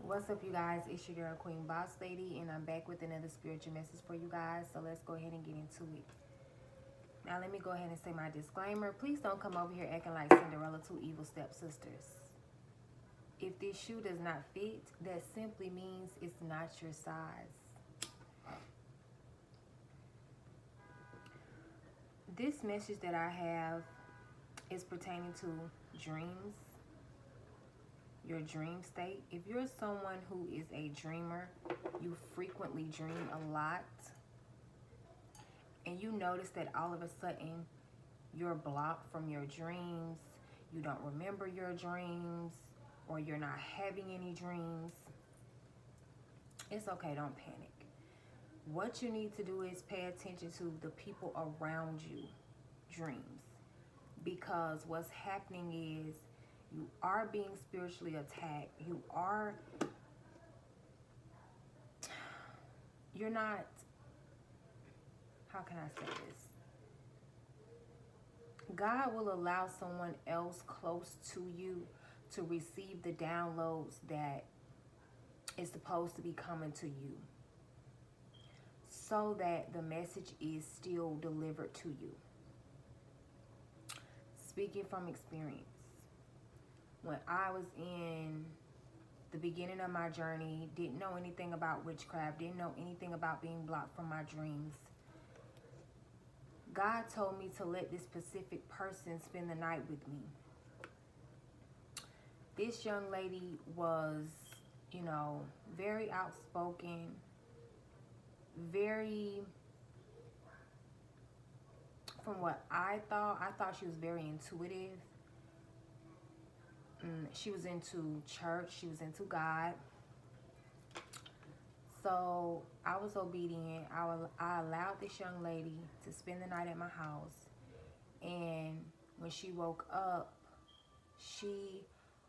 What's up, you guys? It's your girl, Queen Boss Lady, and I'm back with another spiritual message for you guys. So let's go ahead and get into it. Now, let me go ahead and say my disclaimer. Please don't come over here acting like Cinderella two evil stepsisters. If this shoe does not fit, that simply means it's not your size. This message that I have is pertaining to dreams, your dream state. If you're someone who is a dreamer, you frequently dream a lot, and you notice that all of a sudden you're blocked from your dreams, you don't remember your dreams, or you're not having any dreams, it's okay, don't panic. What you need to do is pay attention to the people around you dreams, because what's happening is you are being spiritually attacked. You're not, how can I say this? God will allow someone else close to you to receive the downloads that is supposed to be coming to you, so that the message is still delivered to you. Speaking from experience, when I was in the beginning of my journey, didn't know anything about witchcraft, didn't know anything about being blocked from my dreams, God told me to let this specific person spend the night with me. This young lady was, very outspoken, very, from what I thought she was very intuitive. She was into church, she was into God. So I was obedient. I allowed this young lady to spend the night at my house. And when she woke up, she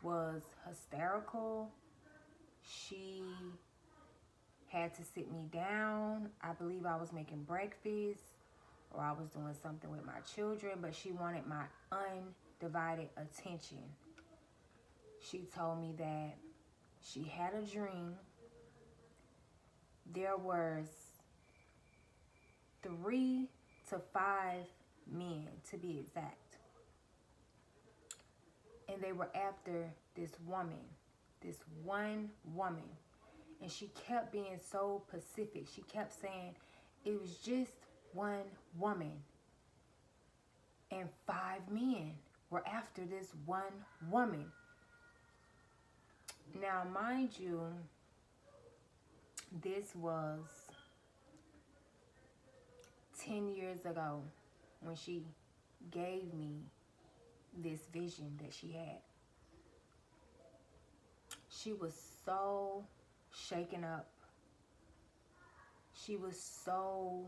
was hysterical. She had to sit me down. I believe I was making breakfast or I was doing something with my children, but she wanted my undivided attention. She told me that she had a dream. There was 3 to 5 men, to be exact. And they were after this woman, this one woman. And she kept being so pacific. She kept saying it was just one woman. And 5 men were after this one woman. Now, mind you, this was 10 years ago when she gave me this vision that she had. She was so shaken up. She was so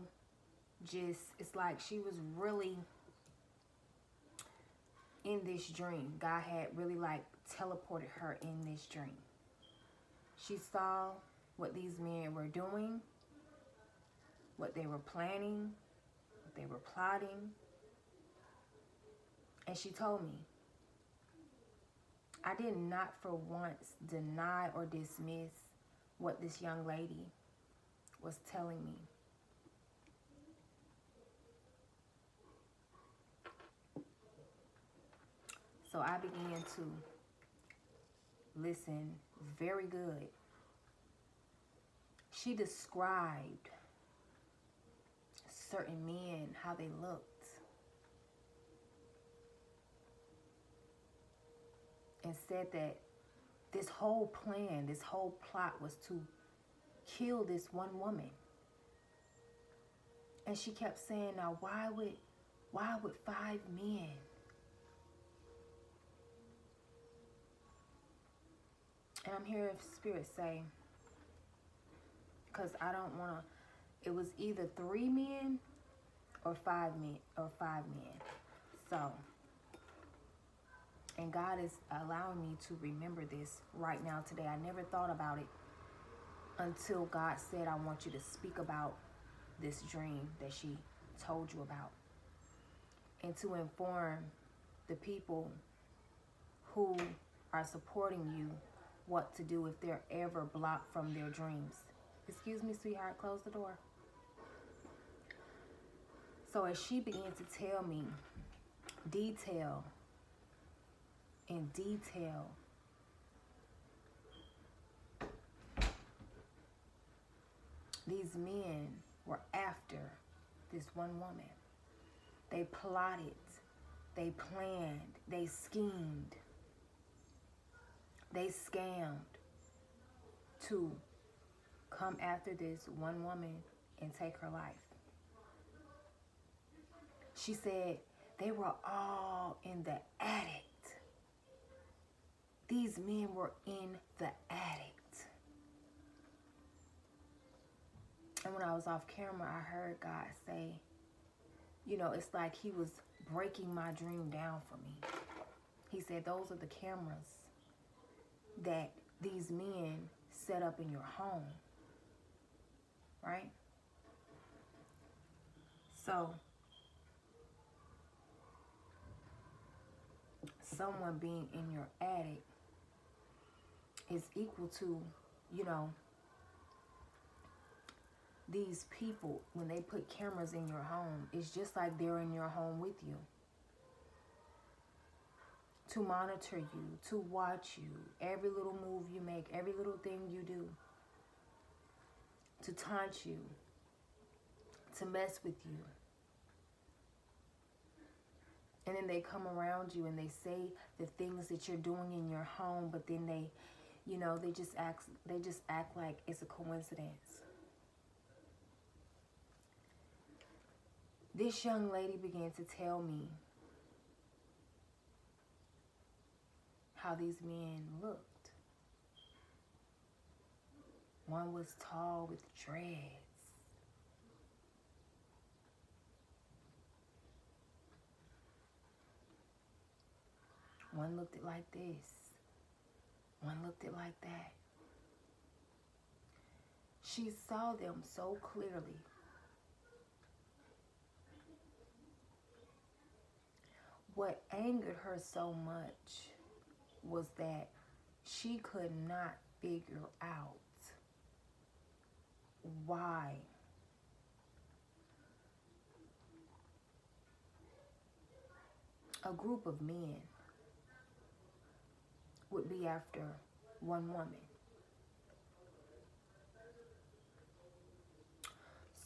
it's like she was really in this dream. God had really teleported her in this dream. She saw what these men were doing, what they were planning, what they were plotting. And she told me. I did not for once deny or dismiss what this young lady was telling me. So I began to listen very good. She described certain men, how they looked. And said that this whole plan, this whole plot was to kill this one woman. And she kept saying, now why would 5 men? And I'm hearing Spirit say, because I don't want to, it was either 3 men or 5 men, So, and God is allowing me to remember this right now today. I never thought about it until God said, I want you to speak about this dream that she told you about, and to inform the people who are supporting you what to do if they're ever blocked from their dreams. Excuse me, sweetheart, close the door. So as she began to tell me detail in detail, these men were after this one woman. They plotted, they planned, they schemed, they scammed to come after this one woman and take her life. She said they were all in the attic. These men were in the attic. And when I was off camera, I heard God say, you know, it's like he was breaking my dream down for me. He said, those are the cameras that these men set up in your home. Right? So, someone being in your attic is equal to, you know, these people, when they put cameras in your home, it's just like they're in your home with you. To monitor you, to watch you, every little move you make, every little thing you do. To taunt you, to mess with you. And then they come around you and they say the things that you're doing in your home, but then they, you know, they just act like it's a coincidence. This young lady began to tell me how these men looked. One was tall with dreads. One looked it like this. One looked it like that. She saw them so clearly. What angered her so much was that she could not figure out why a group of men would be after one woman.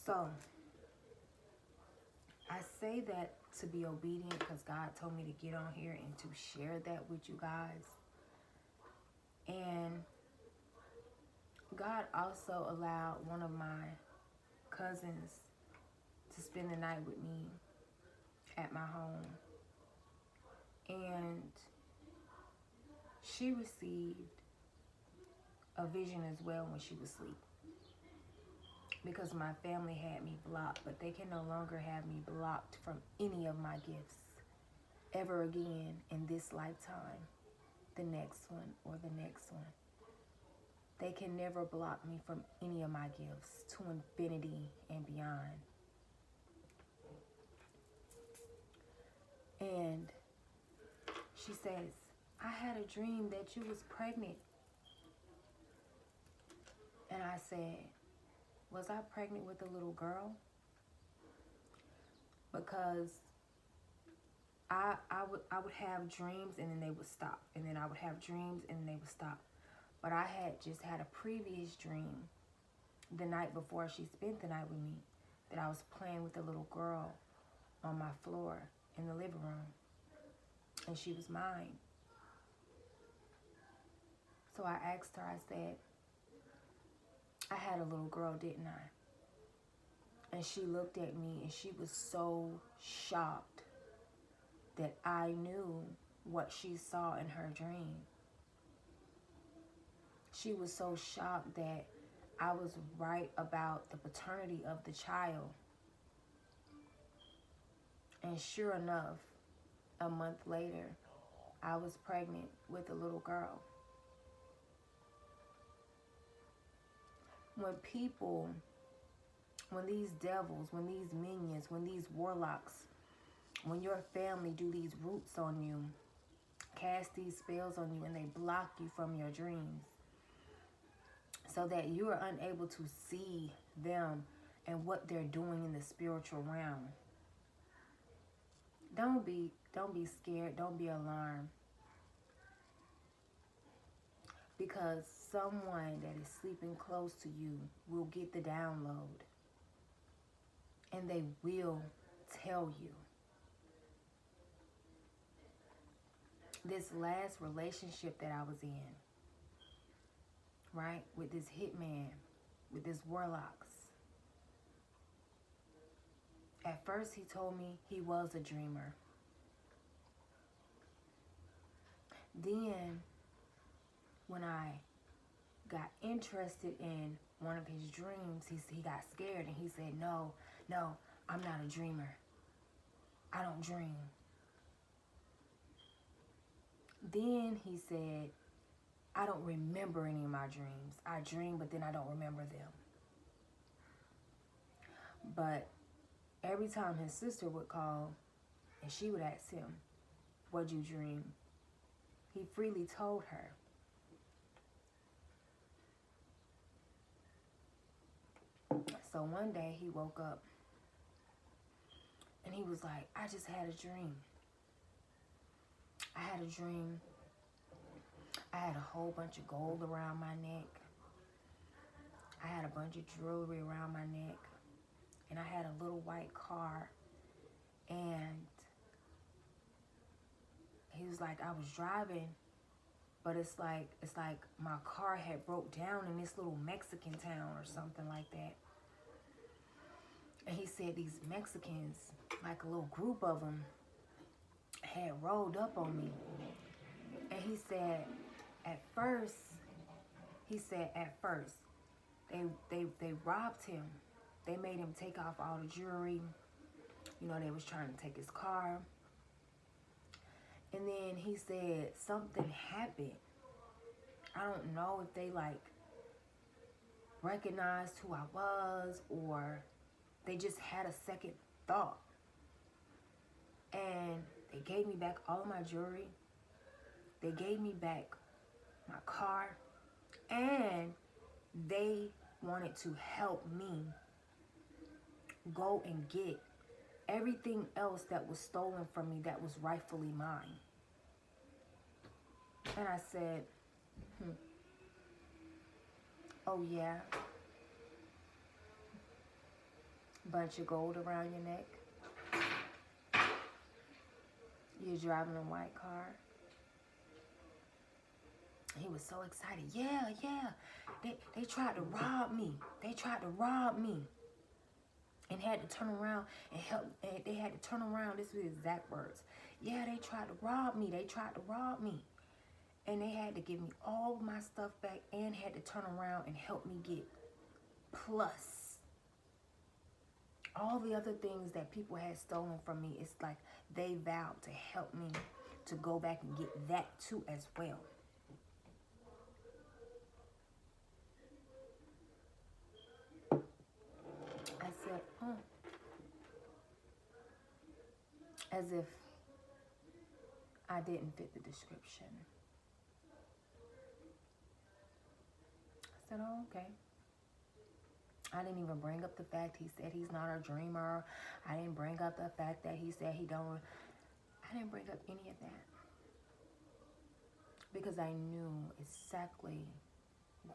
So, I say that to be obedient because God told me to get on here and to share that with you guys. And God also allowed one of my cousins to spend the night with me at my home. And she received a vision as well when she was asleep. Because my family had me blocked, but they can no longer have me blocked from any of my gifts ever again in this lifetime, the next one, or the next one. They can never block me from any of my gifts to infinity and beyond. And she says, I had a dream that you was pregnant. And I said, was I pregnant with a little girl? Because I would have dreams and then they would stop. And then I would have dreams and then they would stop. But I had just had a previous dream the night before she spent the night with me that I was playing with a little girl on my floor in the living room. And she was mine. So I asked her, I said, I had a little girl, didn't I? And she looked at me and she was so shocked that I knew what she saw in her dream. She was so shocked that I was right about the paternity of the child. And sure enough, a month later, I was pregnant with a little girl. When these devils, when these minions, when these warlocks, when your family do these roots on you, cast these spells on you, and they block you from your dreams, so that you are unable to see them and what they're doing in the spiritual realm. Don't be scared. Don't be alarmed. Because someone that is sleeping close to you will get the download. And they will tell you. This last relationship that I was in, right, with this hitman, with this warlocks. At first he told me he was a dreamer. Then when I got interested in one of his dreams, he got scared and he said, no, I'm not a dreamer. I don't dream. Then he said, I don't remember any of my dreams. I dream, but then I don't remember them. But every time his sister would call and she would ask him, what'd you dream? He freely told her. So one day he woke up and he was like, I just had a dream. I had a dream. I had a whole bunch of gold around my neck. I had a bunch of jewelry around my neck. And I had a little white car. And he was like, I was driving, but it's like my car had broke down in this little Mexican town or something like that. And he said these Mexicans, like a little group of them, had rolled up on me. And he said, at first, they robbed him. They made him take off all the jewelry. You know, they was trying to take his car. And then he said something happened. I don't know if they like recognized who I was or they just had a second thought. And they gave me back all of my jewelry. They gave me back my car. And they wanted to help me go and get everything else that was stolen from me that was rightfully mine. And I said, oh yeah, bunch of gold around your neck. You're driving a white car. He was so excited. Yeah. They tried to rob me. And had to turn around and help. And they had to turn around. This was the exact words. Yeah, they tried to rob me. And they had to give me all my stuff back and had to turn around and help me get plus all the other things that people had stolen from me. It's like they vowed to help me to go back and get that too as well. I said, as if I didn't fit the description. I said, oh, okay. I didn't even bring up the fact he said he's not a dreamer. I didn't bring up the fact that he said he don't. I didn't bring up any of that. Because I knew exactly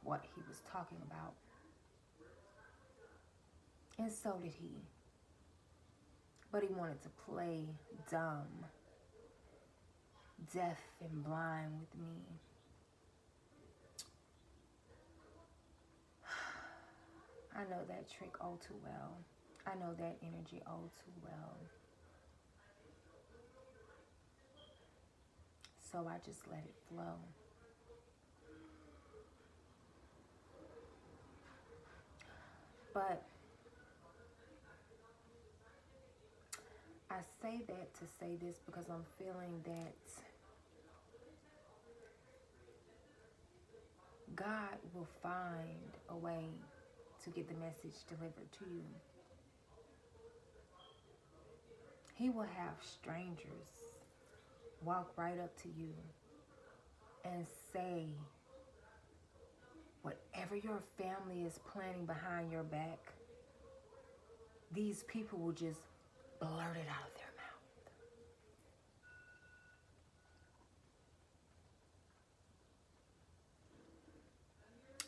what he was talking about. And so did he. But he wanted to play dumb, deaf and blind with me. I know that trick all too well. I know that energy all too well. So I just let it flow. But I say that to say this because I'm feeling that God will find a way to get the message delivered to you. He will have strangers walk right up to you and say whatever whatever your family is planning behind your back, these people will just blurt it out of their mouth.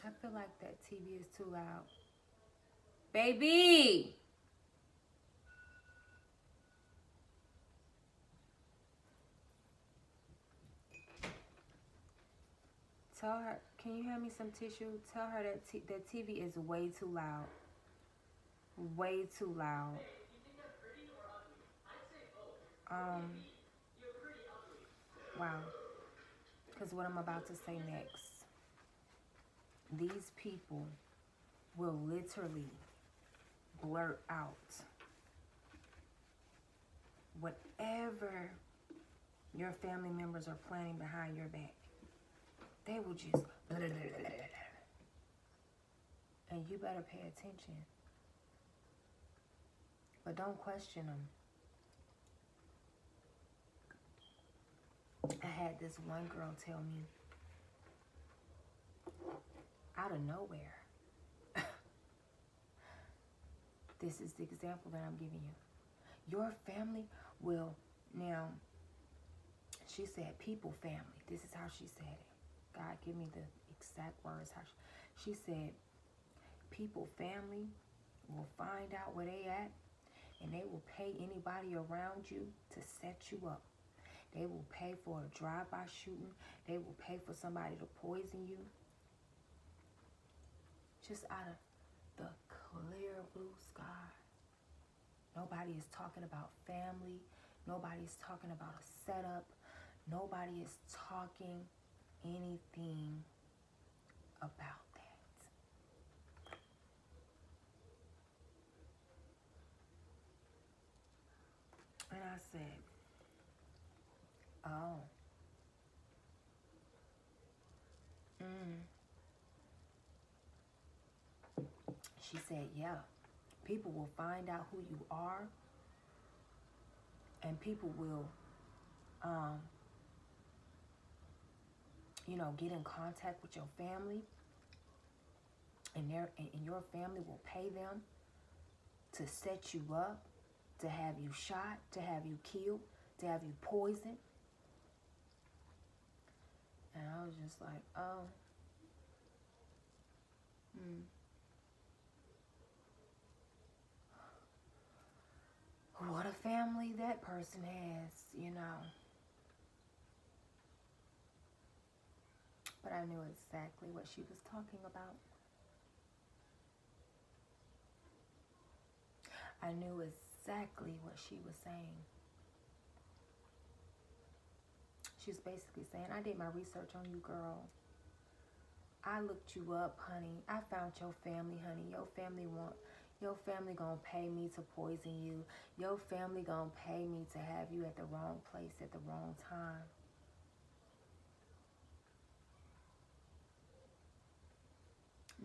I feel like that TV is too loud. Baby! Tell her, can you hand me some tissue? Tell her that that TV is way too loud. Way too loud. Wow. Because what I'm about to say next, these people will literally blurt out whatever your family members are planning behind your back. They will just blah, blah, blah, blah, blah. And you better pay attention. But don't question them. I had this one girl tell me out of nowhere. This is the example that I'm giving you. Your family will, now, she said people family. This is how she said it. God, give me the exact words. How she said, people family will find out where they at, and they will pay anybody around you to set you up. They will pay for a drive-by shooting. They will pay for somebody to poison you. Just out of the clear blue sky. Nobody is talking about family. Nobody is talking about a setup. Nobody is talking anything about that. And I said, oh. She said, yeah, people will find out who you are, and people will, get in contact with your family, and your family will pay them to set you up, to have you shot, to have you killed, to have you poisoned. And I was just like, oh. What a family that person has, But I knew exactly what she was talking about. I knew exactly what she was saying. She was basically saying, I did my research on you, girl. I looked you up, honey. I found your family, honey. Your family gonna pay me to poison you. Your family gonna pay me to have you at the wrong place at the wrong time.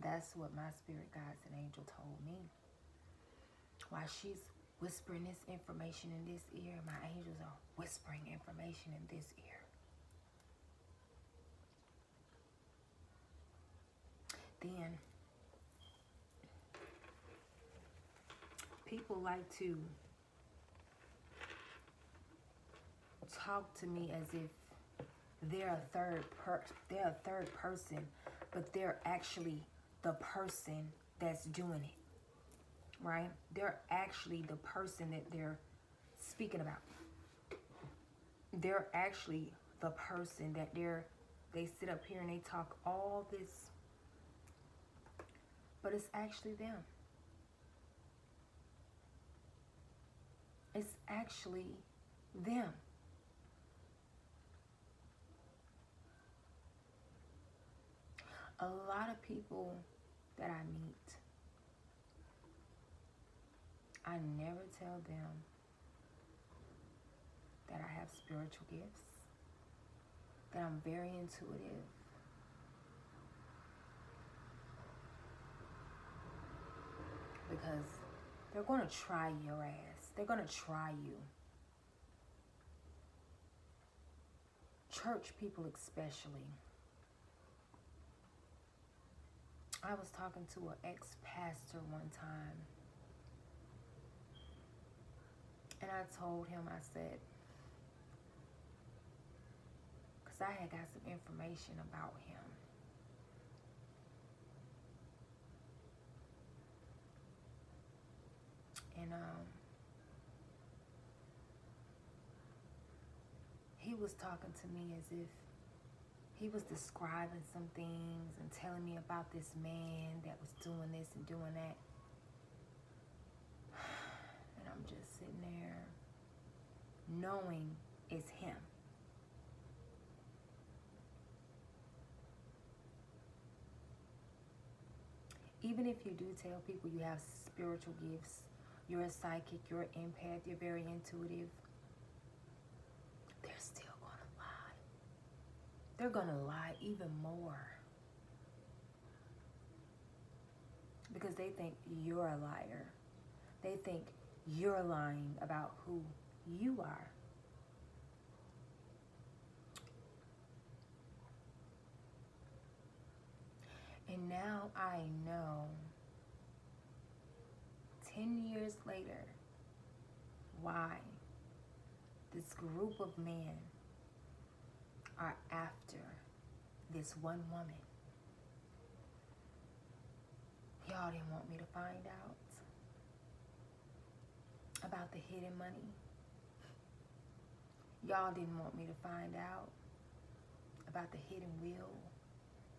That's what my spirit guides and angel told me. While she's whispering this information in this ear, my angels are whispering information in this ear. Then people like to talk to me as if they're a third person, but they're actually the person that's doing it, right? They're actually the person that they're speaking about. They're actually the person that they sit up here and they talk all this, but it's actually them. It's actually them. A lot of people that I meet, I never tell them that I have spiritual gifts, that I'm very intuitive. Because they're going to try your ass. They're going to try you. Church people especially. I was talking to an ex-pastor one time, and I told him, I said, because I had got some information about him. And he was talking to me as if he was describing some things and telling me about this man that was doing this and doing that. And I'm just sitting there knowing it's him. Even if you do tell people you have spiritual gifts, you're a psychic, you're an empath, you're very intuitive, they're still gonna lie. They're gonna lie even more. Because they think you're a liar. They think you're lying about who you are. And now I know, 10 years later, why this group of men are after this one woman. Y'all didn't want me to find out about the hidden money. Y'all didn't want me to find out about the hidden will.